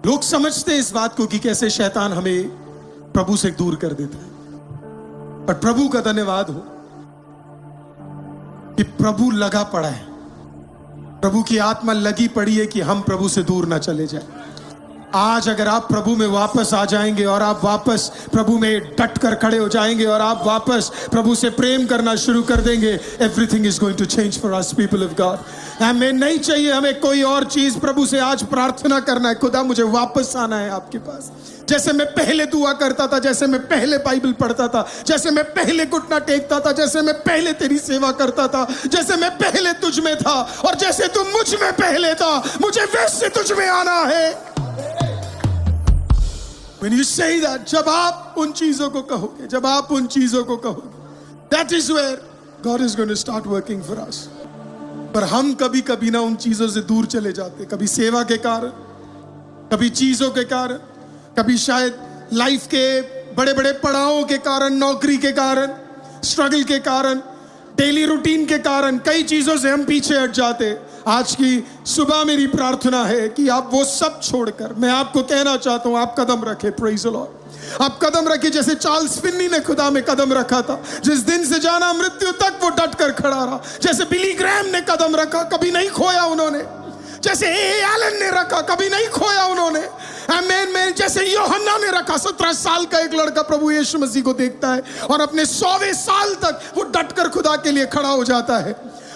लोग समझते हैं इस बात को कि कैसे शैतान हमें प्रभु से दूर कर देता है, पर प्रभु का धन्यवाद हो कि प्रभु लगा पड़ा है, प्रभु की आत्मा लगी पड़ी है कि हम प्रभु से दूर ना चले जाए। आज अगर आप प्रभु में वापस आ जाएंगे और आप वापस प्रभु में डट कर खड़े हो जाएंगे और आप वापस प्रभु से प्रेम करना शुरू कर देंगे, everything is going to change for us people of God. हमें नहीं चाहिए हमें कोई और चीज, प्रभु से आज प्रार्थना करना है, खुदा मुझे वापस आना है आपके पास। जैसे मैं पहले दुआ करता था, जैसे मैं पहले बाइबल पढ़ता था, जैसे मैं पहले घुटना टेकता था, जैसे मैं पहले तेरी सेवा करता था, जैसे मैं पहले तुझ में था और जैसे तू मुझ में पहले था, मुझे वैसे तुझ में आना है। When you say that, जब आप उन चीजों को कहोगे, जब आप उन चीजों को कहोगे, that is where God is going to start working for us. पर हम कभी कभी ना उन चीजों से दूर चले जाते, कभी सेवा के कारण, कभी चीजों के कारण, कभी शायद लाइफ के बड़े बड़े पड़ावों के कारण, नौकरी के कारण, स्ट्रगल के कारण, डेली रूटीन के कारण, कई चीजों से हम पीछे हट जाते। आज की सुबह मेरी प्रार्थना है कि आप वो सब छोड़कर, मैं आपको कहना चाहता हूं, आप कदम रखे। Praise the Lord. आप कदम रखे जैसे चार्ल्स फिन्नी ने खुदा में कदम रखा था, जिस दिन से जाना मृत्यु तक वो डट कर खड़ा रहा। जैसे बिली ग्रैम ने कदम रखा, कभी नहीं खोया उन्होंने। जैसे एलन ने रखा, कभी नहीं खोया उन्होंने। आमीन। में जैसे यूहन्ना ने रखा, 17 साल का एक लड़का प्रभु यीशु मसीह को देखता है और अपने 100वें साल तक वो डट कर खुदा के लिए खड़ा हो जाता है।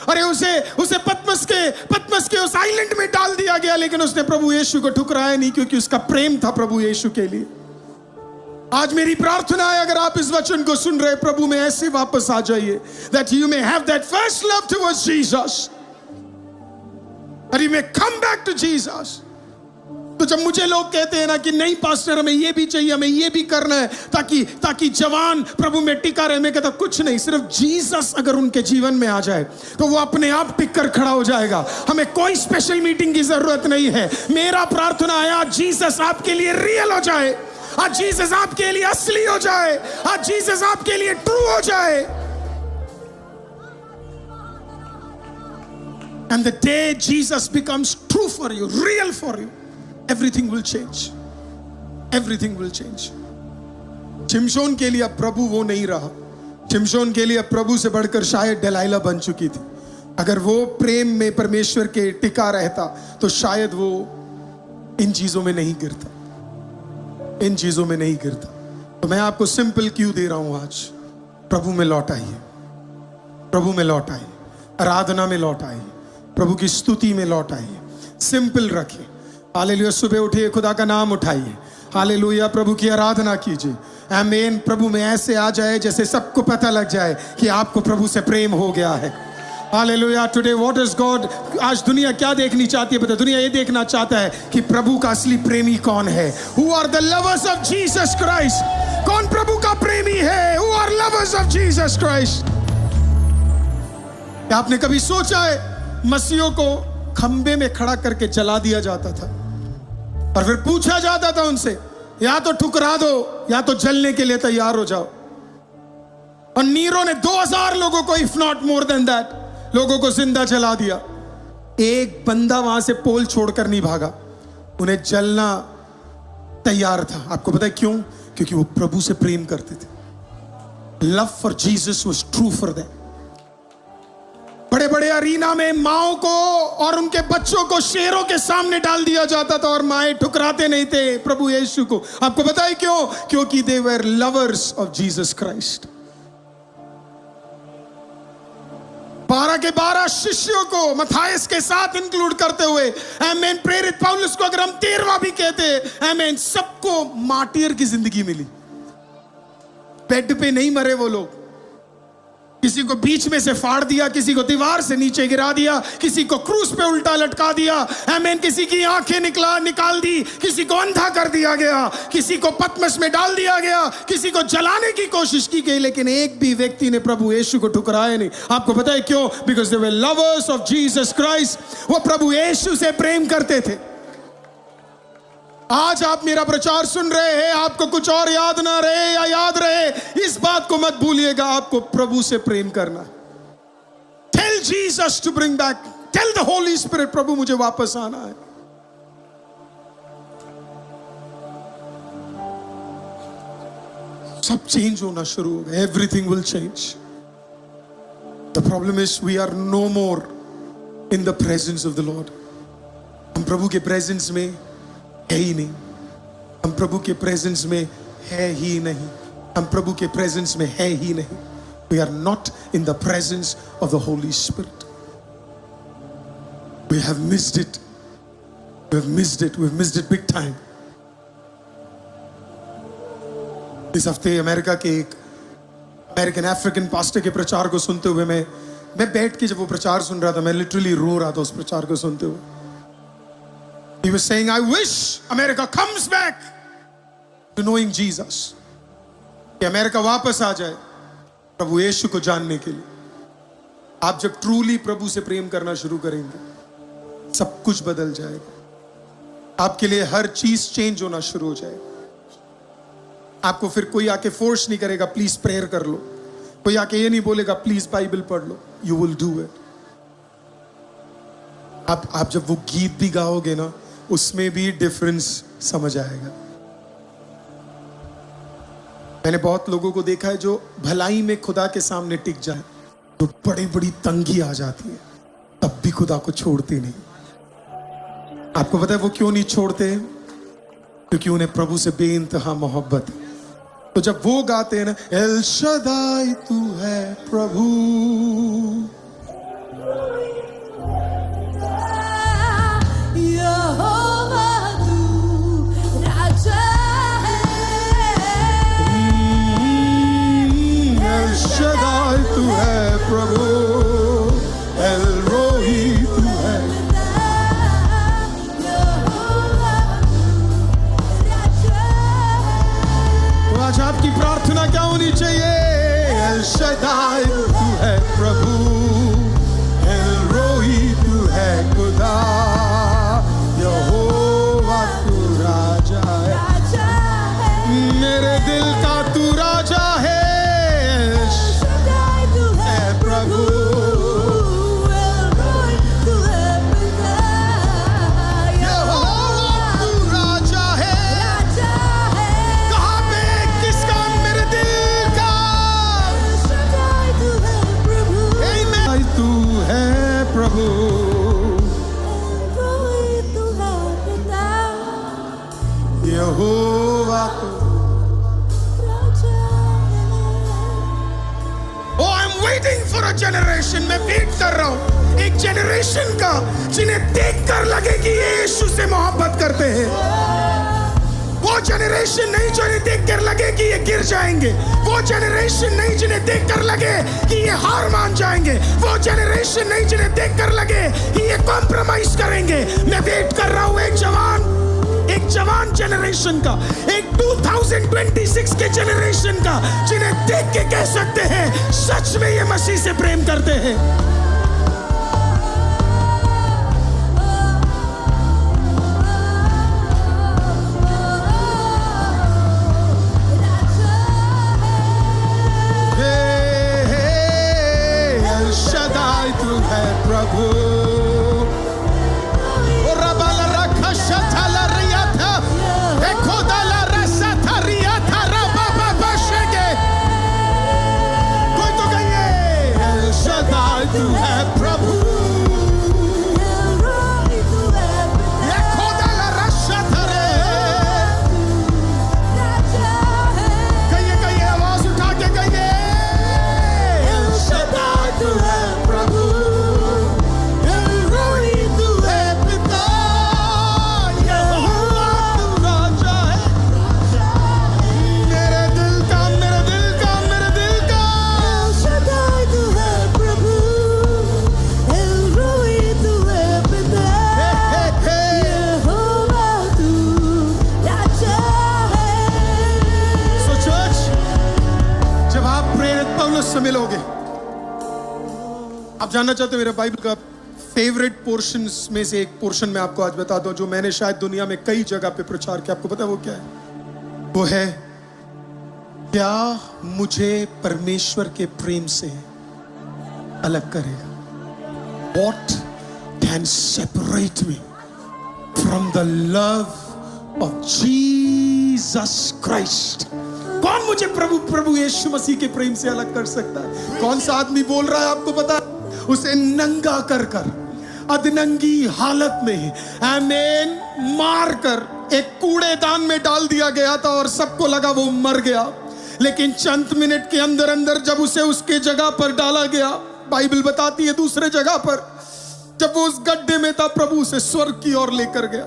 अरे उसे पतमस के उस आइलैंड में डाल दिया गया, लेकिन उसने प्रभु यीशु को ठुकराया नहीं, क्योंकि उसका प्रेम था प्रभु यीशु के लिए। आज मेरी प्रार्थना है, अगर आप इस वचन को सुन रहे, प्रभु में ऐसे वापस आ जाइए, that you may have that first love towards Jesus, that you may come back to Jesus। तो जब मुझे लोग कहते हैं ना कि नहीं पास्टर, हमें ये भी चाहिए, हमें ये भी करना है ताकि जवान प्रभु में टिका रहे, मैं कहता कुछ नहीं, सिर्फ जीसस अगर उनके जीवन में आ जाए तो वो अपने आप टिक कर खड़ा हो जाएगा। हमें कोई स्पेशल मीटिंग की जरूरत नहीं है। मेरा प्रार्थना है आज जीसस आपके लिए रियल हो जाए, आज जीसस आपके लिए असली हो जाए, आज जीसस आपके लिए ट्रू हो जाए। And the day Jesus becomes true for you, real for you, everything will change. Everything will change. शिमशोन के लिए अब प्रभु वो नहीं रहा। शिमशोन के लिए अब प्रभु से बढ़कर शायद दलाइला बन चुकी थी। अगर वो प्रेम में परमेश्वर के टिका रहता तो शायद वो इन चीजों में नहीं गिरता, इन चीजों में नहीं गिरता। तो मैं आपको सिंपल क्यों दे रहा हूं आज, प्रभु में लौट आइए, प्रभु में लौट आइए, आराधना में लौट आइए, प्रभु की स्तुति में लौट आइए। सिंपल रखिए। हालेलुया। सुबह उठिए, खुदा का नाम उठाइए। हालेलुया। प्रभु की आराधना कीजिए। आमीन। प्रभु में ऐसे आ जाए जैसे सबको पता लग जाए कि आपको प्रभु से प्रेम हो गया है। Hallelujah. Today what is God, आज दुनिया क्या देखनी चाहती है पता? दुनिया ये देखना चाहता है कि प्रभु का असली प्रेमी कौन है। Who are the lovers of Jesus Christ. कौन प्रभु का प्रेमी है? Who are lovers of Jesus Christ. क्या आपने कभी सोचा है मसीहों को खंबे में खड़ा करके जला दिया जाता था और फिर पूछा जाता था उनसे, या तो ठुकरा दो या तो जलने के लिए तैयार हो जाओ। और नीरो ने 2000 लोगों को, if not more than that, लोगों को जिंदा जला दिया। एक बंदा वहां से पोल छोड़कर नहीं भागा, उन्हें जलना तैयार था। आपको पता है क्यों? क्योंकि वो प्रभु से प्रेम करते थे। Love for Jesus was true for them. बड़े बड़े अरीना में माओं को और उनके बच्चों को शेरों के सामने डाल दिया जाता था और माएं ठुकराते नहीं थे प्रभु यीशु को। आपको पता है क्यों? क्योंकि दे वर लवर्स ऑफ जीसस क्राइस्ट। 12 के 12 शिष्यों को मत्थायस के साथ इंक्लूड करते हुए, आमीन, प्रेरित पौलुस को अगर हम 13वां भी कहते, आमीन, सबको मार्टियर की जिंदगी मिली। बेड पे नहीं मरे वो लोग। किसी को बीच में से फाड़ दिया, किसी को दीवार से नीचे गिरा दिया, किसी को क्रूस पे उल्टा लटका दिया, आमीन, किसी की आंखें निकाल दी, किसी को अंधा कर दिया गया, किसी को पतमस में डाल दिया गया, किसी को जलाने की कोशिश की गई, लेकिन एक भी व्यक्ति ने प्रभु यीशु को ठुकराया नहीं। आपको पता है क्यों? Because they were lovers of Jesus Christ. वो प्रभु यीशु से प्रेम करते थे। आज आप मेरा प्रचार सुन रहे हैं, आपको कुछ और याद ना रहे या याद रहे, इस बात को मत भूलिएगा, आपको प्रभु से प्रेम करना। Tell Jesus to bring back, tell the Holy Spirit, प्रभु मुझे वापस आना है। सब चेंज होना शुरू होगा. Everything will change. The problem is we are no more in the presence of the Lord. हम प्रभु के प्रेजेंस में है ही नहीं. हम प्रभु के प्रेजेंस में है ही नहीं. हम प्रभु के प्रेजेंस में है ही नहीं. We are not in the presence of the Holy Spirit. We have missed it. We have missed it. We have missed it big time. इस हफ्ते अमेरिका के एक अमेरिकन अफ्रीकन पास्टर के प्रचार को सुनते हुए मैं बैठ के जब वो प्रचार सुन रहा था, मैं लिटरली रो रहा था उस प्रचार को सुनते हुए. He was saying, I wish America comes back to knowing Jesus. कि अमेरिका वापस आ जाए प्रभु यीशु को जानने के लिए. आप जब ट्रूली प्रभु से प्रेम करना शुरू करेंगे, सब कुछ बदल जाएगा. आपके लिए हर चीज चेंज होना शुरू हो जाएगा. आपको फिर कोई आके फोर्स नहीं करेगा प्लीज प्रेयर कर लो. कोई आके ये नहीं बोलेगा प्लीज बाइबल पढ़ लो. You will do it. आप जब वो गीत भी गाओगे ना, उसमें भी डिफरेंस समझ आएगा. मैंने बहुत लोगों को देखा है जो भलाई में खुदा के सामने टिक जाए, तो बड़ी बड़ी तंगी आ जाती है, तब भी खुदा को छोड़ते नहीं. आपको पता है वो क्यों नहीं छोड़ते? क्योंकि उन्हें प्रभु से बेइंतहा मोहब्बत है. तो जब वो गाते हैं ना, एल शदाई तू है प्रभु, शदाई तू है प्रभु, एल रोही तू है. तो आज आपकी प्रार्थना क्या होनी चाहिए? एल शदाई तू है प्रभु, एल रोही तू है खुदा, यहोवा तू राजा है, मेरे दिल का तू राजा है. जनरेशन में वेट कर रहा हूं, एक जनरेशन का जिन्हें देखकर लगे कि ये यीशु से मोहब्बत करते हैं. वो जनरेशन नहीं जो इन्हें देखकर लगे कि ये गिर जाएंगे. वो जनरेशन नहीं जिन्हें देखकर लगे कि ये हार मान जाएंगे. वो जनरेशन नहीं जिन्हें देखकर लगे कि ये कॉम्प्रोमाइज करेंगे. मैं वेट कर रहा हूं एक जवान जनरेशन का, एक 2026 के जनरेशन का, जिन्हें देख के कह सकते हैं सच में ये मसीह से प्रेम करते हैं. एल शदाई तू है प्रभु, तू है प्रभु, ये खुदा ला रशा थरे. कहिए आवाज उठा के कहिए, एल शदाई तू है प्रभु, एल रोही तू है पिता, यहोवा तू राजा है, मेरे दिल का एल शदाई तू है प्रभु. से मिलोगे, आप जानना चाहते हो मेरा बाइबल का फेवरेट पोर्शंस में से एक पोर्शन मैं आपको आज बता दूं, जो मैंने शायद दुनिया में कई जगह पे प्रचार किया. आपको पता है वो क्या है? वो है, क्या मुझे परमेश्वर के प्रेम से अलग करेगा? What can separate me from the love of Jesus Christ? कौन मुझे प्रभु यीशु मसीह के प्रेम से अलग कर सकता है? कौन सा आदमी बोल रहा है आपको पता है? उसे नंगा कर अधनंगी हालत में आमीन मार कर एक कूड़ेदान में डाल दिया गया था और सबको लगा वो मर गया। लेकिन चंद मिनट के अंदर अंदर जब उसे उसके जगह पर डाला गया, बाइबल बताती है दूसरे जगह पर जब वो उस गड्ढे में था, प्रभु उसे स्वर्ग की ओर लेकर गया।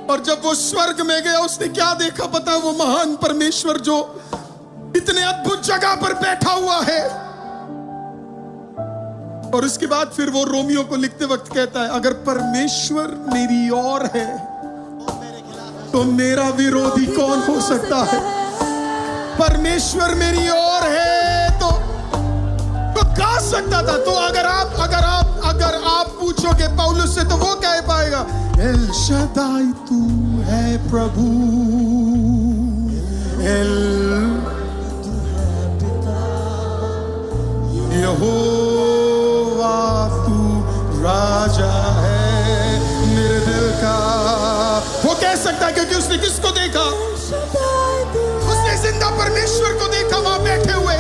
और जब वो स्वर्ग में गया उसने क्या देखा पता है? वो महान परमेश्वर जो इतने अद्भुत जगह पर बैठा हुआ है। और उसके बाद फिर वो रोमियो को लिखते वक्त कहता है, अगर परमेश्वर मेरी ओर है तो मेरा विरोधी कौन हो सकता है? परमेश्वर मेरी ओर है तो कह सकता था। तो अगर आप पूछोगे पौलुस से तो वो कह पाएगा, एल शदाई तू है प्रभु, एल यहोवा तू राजा है मेरे दिल का। वो कह सकता है क्योंकि उसने किसको देखा? उसने जिंदा परमेश्वर को देखा वहां बैठे हुए।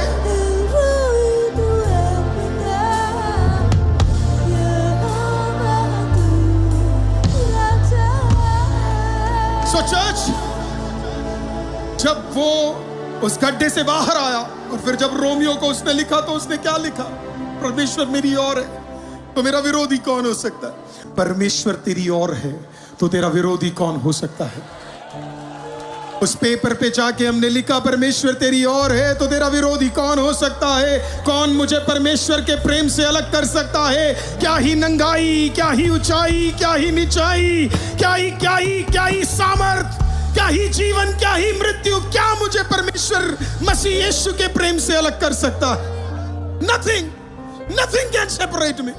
सो चर्च, जब वो उस गड्ढे से बाहर आया और फिर जब रोमियो को उसने लिखा तो उसने क्या लिखा? परमेश्वर मेरी ओर है तो मेरा विरोधी कौन हो सकता है? परमेश्वर तेरी ओर है तो तेरा विरोधी कौन हो सकता है? उस पेपर पे जाके हमने लिखा, परमेश्वर तेरी ओर है तो तेरा विरोधी कौन हो सकता है? कौन मुझे परमेश्वर के प्रेम से अलग कर सकता है? क्या ही नंगाई, क्या ही ऊंचाई, क्या ही नीचाई, क्या ही सामर्थ, क्या ही जीवन, क्या ही मृत्यु, क्या मुझे परमेश्वर मसीह यीशु के प्रेम से अलग कर सकता है? नथिंग कैन सेपरेट मी।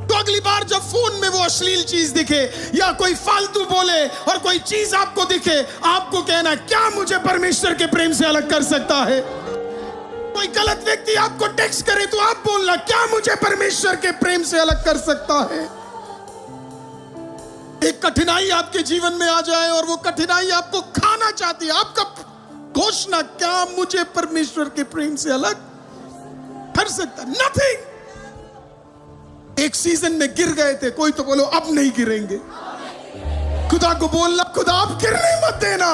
तो अगली बार जब फोन में वो अश्लील चीज दिखे या कोई फालतू बोले और कोई चीज आपको दिखे, आपको कहना, क्या मुझे परमेश्वर के प्रेम से अलग कर सकता है? कोई गलत व्यक्ति आपको टेक्स्ट करे तो आप बोलना, क्या मुझे परमेश्वर के प्रेम से अलग कर सकता है? एक कठिनाई आपके जीवन में आ जाए और वो कठिनाई आपको खाना चाहती है, आपका घोषणा, क्या मुझे परमेश्वर के प्रेम से अलग कर सकता? नथिंग। एक सीजन में गिर गए थे, कोई तो बोलो अब नहीं गिरेंगे। खुदा को बोलना, खुदा आप गिरने मत देना।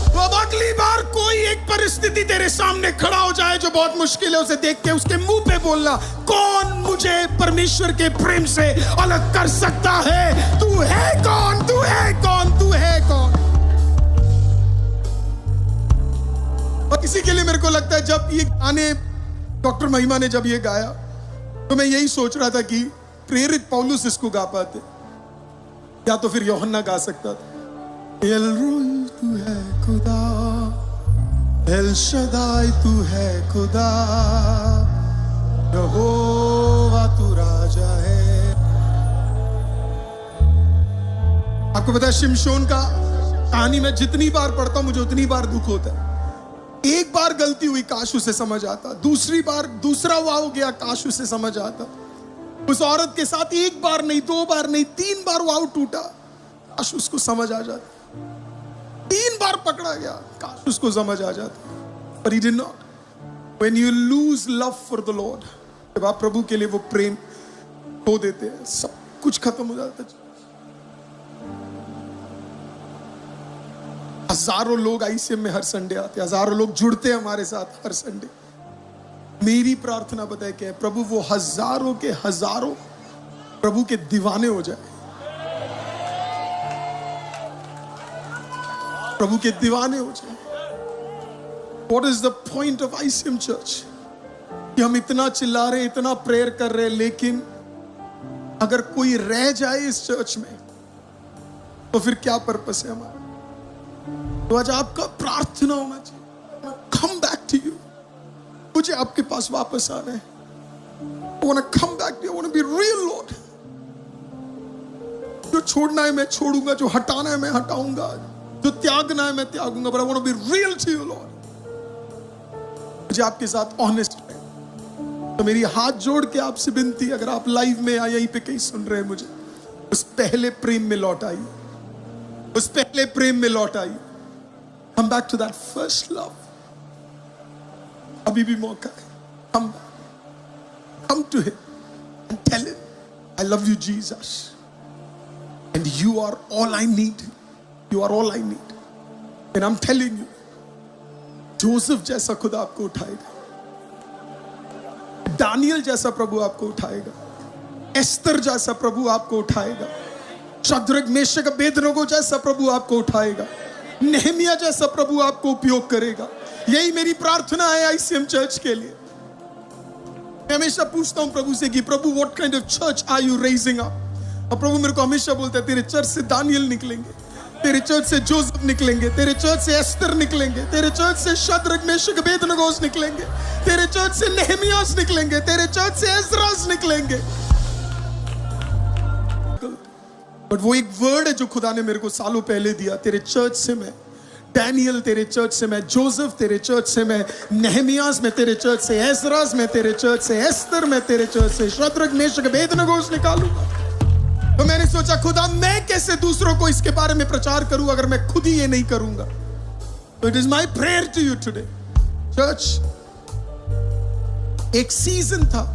तो अब अगली बार कोई एक परिस्थिति तेरे सामने खड़ा हो जाए जो बहुत मुश्किल है, उसे देख के उसके मुंह पे बोलना, कौन मुझे परमेश्वर के प्रेम से अलग कर सकता है? तू है कौन? तू है कौन? तू है कौन? और इसी के लिए मेरे को लगता है जब ये गाने डॉक्टर महिमा ने जब ये गाया तो मैं यही सोच रहा था कि प्रेरित पौलुस इसको गा पाते या तो फिर यूहन्ना गा सकता था। एल रोई तू है खुदा, एल शदाई तू है खुदा, यहोवा तू राजा है। आपको पता है शिमशोन का कहानी मैं जितनी बार पढ़ता हूं मुझे उतनी बार दुख होता है। एक बार गलती हुई, काश उसे समझ आता। दूसरी बार दूसरा वाव गया, काश उसे समझ आता। उस औरत के साथ एक बार नहीं, दो बार नहीं, 3 बार वाव टूटा, काश उसको समझ आ जाता। 3 बार पकड़ा गया, काश उसको समझ आ जाता, पर he did not. When you lose love for the Lord, जब आप प्रभु के लिए वो प्रेम खो देते हैं, सब कुछ खत्म हो जाता है। हजारों लोग आईसीएम में हर संडे आते, हजारों लोग जुड़ते हैं हमारे साथ हर संडे। मेरी प्रार्थना पता है क्या है? प्रभु वो हजारों के हजारों प्रभु के दीवाने हो जाए, प्रभु के दीवाने हो जाए। What is the point of ICM Church? कि हम इतना चिल्ला रहे, इतना प्रेयर कर रहे, लेकिन अगर कोई रह जाए इस चर्च में तो फिर क्या पर्पस है हमारा? तो आज आपका प्रार्थना होना चाहिए, कम बैक टू यू, मुझे आपके पास वापस आना है। I want to come back to you, I want to be real Lord. जो छोड़ना है मैं छोड़ूंगा, जो हटाना है मैं हटाऊंगा, जो त्यागना है मैं त्यागूंगा, but I want to be real to you Lord. मुझे आपके साथ ऑनेस्ट है। तो मेरी हाथ जोड़ के आपसे विनती, अगर आप लाइव में या यहीं पे कहीं सुन रहे हैं मुझे, उस पहले प्रेम में लौट आइए, उस पहले प्रेम में लौट आइए। Come back to that first love. अभी भी मौका है. Come back. Come to him and tell him, I love you, Jesus. And you are all I need. You are all I need. And I'm telling you, Joseph जैसा खुदा आपको उठाएगा. Daniel जैसा प्रभु आपको उठाएगा. एस्तर जैसा प्रभु आपको उठाएगा. शद्रक मेशक अबेदनगो जैसा प्रभु आपको उठाएगा. नेहमिया जैसा प्रभु आपको उपयोग करेगा. यही मेरी प्रार्थना है आईसीएम चर्च के लिए. मैं हमेशा पूछता हूं प्रभु से कि प्रभु what kind of church are you raising up. और प्रभु मेरे को हमेशा बोलता है तेरे चर्च से दानियल निकलेंगे, तेरे चर्च से जोसेफ निकलेंगे, तेरे चर्च से एस्तर निकलेंगे, तेरे चर्च से शद्रक मेशक अबेदनगो निकलेंगे, तेरे चर्च से नेहमियास निकलेंगे, तेरे चर्च से एजरास निकलेंगे. बट वो एक वर्ड है जो खुदा ने मेरे को सालों पहले दिया. तेरे चर्च से मैं डैनियल, तेरे चर्च से मैं जोसेफ, तेरे चर्च से मैं नेहमियास, में तेरे चर्च से एजरास, में तेरे चर्च से एस्तर, में तेरे चर्च से शद्रक मेशक अबेदनगो निकालूंगा. तो मैंने सोचा खुदा मैं कैसे दूसरों को इसके बारे में प्रचार करूं अगर मैं खुद ही ये नहीं करूंगा. तो it is my prayer to you today church. एक सीजन था,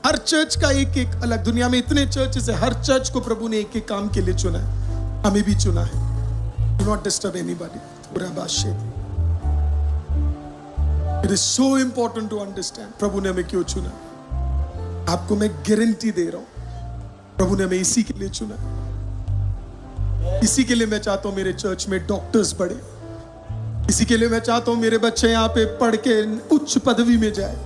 हर चर्च का एक एक अलग. दुनिया में इतने चर्चेस है, हर चर्च को प्रभु ने एक एक काम के लिए चुना है. हमें भी चुना है. Do not disturb anybody. पूरा बात. It is so important to understand प्रभु ने हमें क्यों चुना. आपको मैं गारंटी दे रहा हूं प्रभु ने हमें इसी के लिए चुना. इसी के लिए मैं चाहता हूं मेरे चर्च में डॉक्टर्स बढ़े. इसी के लिए मैं चाहता हूं मेरे बच्चे यहां पे पढ़ के उच्च पदवी में जाए.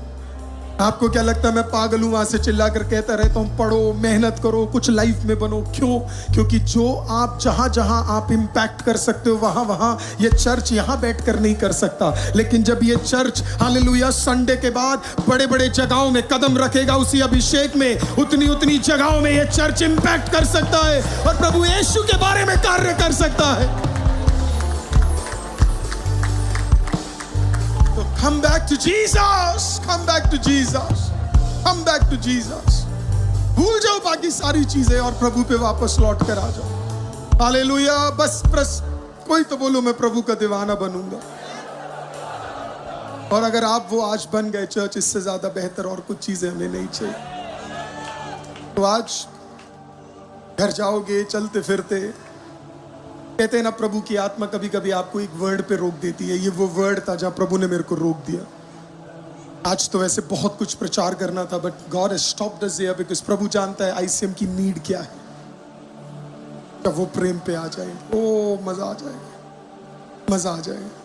आपको क्या लगता है मैं पागल हूं वहां से चिल्ला कर कहता रहता हूं पढ़ो, मेहनत करो, कुछ लाइफ में बनो. क्यों? क्योंकि जो आप जहां जहां आप इंपैक्ट कर सकते हो वहां वहां ये चर्च यहां बैठकर नहीं कर सकता. लेकिन जब ये चर्च हालेलुया संडे के बाद बड़े बड़े जगहों में कदम रखेगा उसी अभिषेक में, उतनी उतनी जगहों में ये चर्च इंपैक्ट कर सकता है और प्रभु यीशु के बारे में कार्य कर सकता है. Come back to Jesus. Come back to Jesus. Come back to Jesus. भूल जाओ बाकी सारी चीजें और प्रभु पे वापस लौट कर आ जाओ. हालेलुया. बस कोई तो बोलो मैं प्रभु का दीवाना बनूंगा. और अगर आप वो आज बन गए चर्च, इससे ज्यादा बेहतर और कुछ चीजें हमें नहीं चाहिए. तो आज घर जाओगे चलते फिरते, कहते हैं ना प्रभु की आत्मा कभी कभी आपको एक वर्ड पे रोक देती है. ये वो वर्ड था जहां प्रभु ने मेरे को रोक दिया. आज तो वैसे बहुत कुछ प्रचार करना था but God has stopped us here because प्रभु जानता है आईसीएम की नीड क्या है. जब वो प्रेम पे आ जाए, ओ मजा आ जाएगा, मजा आ जाएगा.